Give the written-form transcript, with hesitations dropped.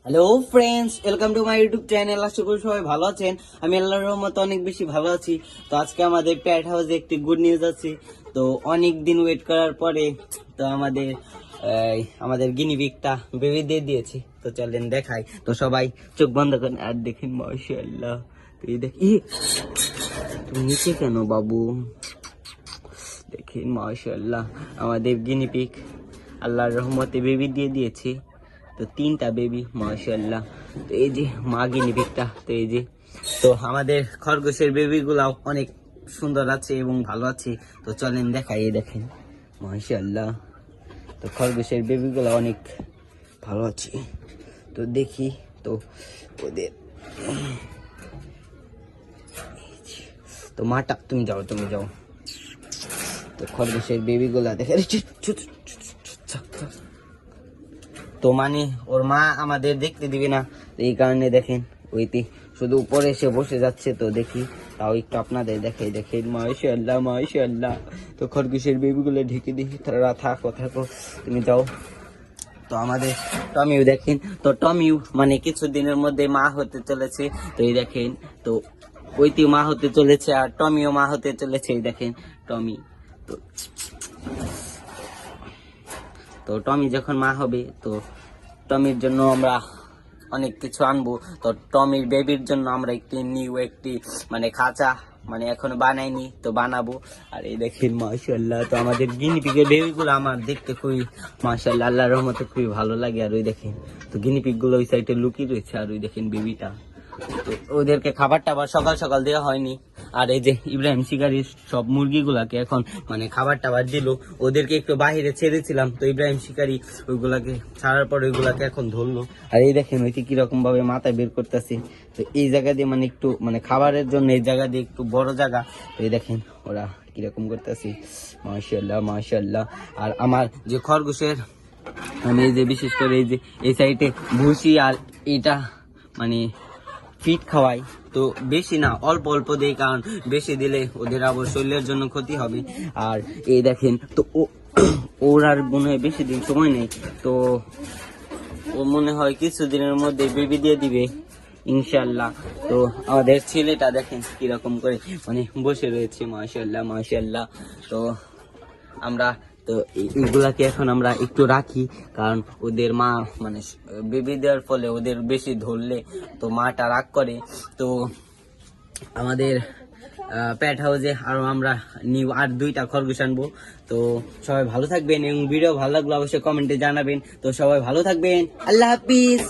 Hello friends, welcome to my YouTube channel. আশা করি সবাই ভালো আছেন। আমি আল্লাহর রহমতে অনেক বেশি ভালো আছি। তো আজকে আমাদের প্যাট হাউসে একটি গুড নিউজ আছে। তো অনেক দিন ওয়েট করার পরে তো আমাদের গিনিপিগটা বেবি দিয়ে দিয়েছি। তো চলেন দেখাই। তো সবাই চোখ বন্ধ করেন আর দেখেন, মাশাআল্লাহ। তো এই দেখ, তুমি নিচে কেন বাবু? দেখেন মাশাআল্লাহ, আমাদের গিনিপিগ আল্লাহর রহমতে বেবি দিয়ে দিয়েছে। তো 3টা বেবি মাশাআল্লাহ। তো এই যে মা গিনিপিগটা, তো এই যে তো আমাদের খরগোশের বেবিগুলাও অনেক সুন্দর আছে এবং ভালো আছে। তো চলেন দেখাই। এই দেখেন মাশাআল্লাহ, তো খরগোশের বেবিগুলো অনেক ভালো আছে। তো দেখি তো ওদের, তো মাটা তুমি যাও। তো খরগোশের বেবিগুলা দেখে, তো মানে ওর মা আমাদের দেখতে দিবে না, এই কারণে দেখেন ওইটি শুধু উপরে এসে বসে যাচ্ছে। তো দেখি, তাও একটু আপনাদের দেখে দেখেন মাশাআল্লাহ। তো খরগোশের বেবিগুলো ঢেকে দেখি, তারা থাকো তুমি যাও। তো আমাদের টমিও দেখেন, তো টমিও মানে কিছুদিনের মধ্যে মা হতে চলেছে। তো এই দেখেন, তো ওইটি মা হতে চলেছে আর টমিও মা হতে চলেছে। এই দেখেন টমি। তো তো টমি যখন মা হবে, তো টমির জন্য আমরা অনেক কিছু আনবো। তো টমির বেবির জন্য আমরা একটি মানে খাঁচা মানে এখনো বানাইনি, তো বানাবো। আর এই দেখেন মাশাআল্লাহ, তো আমাদের গিনিপিগের বেবিগুলো আমার দেখতে খুবই মাশাআল্লাহ আল্লাহর রহমতে খুবই ভালো লাগে। আর ওই দেখেন, তো গিনিপিগ গুলো ওই সাইডে লুকিয়ে রয়েছে। আর ওই দেখেন বেবিটা, তো ওদেরকে খাবার টাবার সকাল সকাল দেওয়া হয়নি। আর এই যে ইব্রাহিম শিকারি সব মুরগিগুলাকে এখন মানে খাবার টাবার দিল। ওদেরকে একটু বাহিরে ছেড়েছিলাম, তো ইব্রাহিম শিকারি ওইগুলাকে ছাড়ার পর ওইগুলাকে এখন ধরলো। আর এই দেখেন ওইটি কিরকম ভাবে মাথায় বের করতেছে। তো এই জায়গা দিয়ে মানে একটু মানে খাবারের জন্য এই জায়গা দিয়ে একটু বড় জায়গা। তো এই দেখেন ওরা কিরকম করতেছে, মাশাআল্লাহ। আর আমার যে খরগোশের আমি এই যে বিশেষ করে এই যে এই সাইডে ভুসি আর এটা মানে ফিট খাওয়াই। তো বেশি না, অল্প অল্প দিই, কারণ বেশি দিলে ওদের আবার শরীরের জন্য ক্ষতি হবে। আর এই দেখেন, তো ওর আর মনে হয় বেশি দিন সময় নেই। তো ও মনে হয় কিছুদিনের মধ্যে বেবি দিয়ে দিবে ইনশাল্লাহ। তো আমাদের ছেলেটা দেখেন কিরকম করে মানে বসে রয়েছে, মাশাআল্লাহ। তো আমরা তো এইগুলাকে এখন আমরা একটু রাখি, কারণ ওদের মা মানে বেবি দেওয়ার ফলে ওদের বেশি ধরলে তো মাটা রাগ করে। তো আমাদের প্যাট হাউসে আরো আমরা আর 2টা খরগোশ আনবো। তো সবাই ভালো থাকবেন এবং ভিডিও ভালো লাগলো অবশ্যই কমেন্টে জানাবেন। তো সবাই ভালো থাকবেন, আল্লাহ হাফিজ।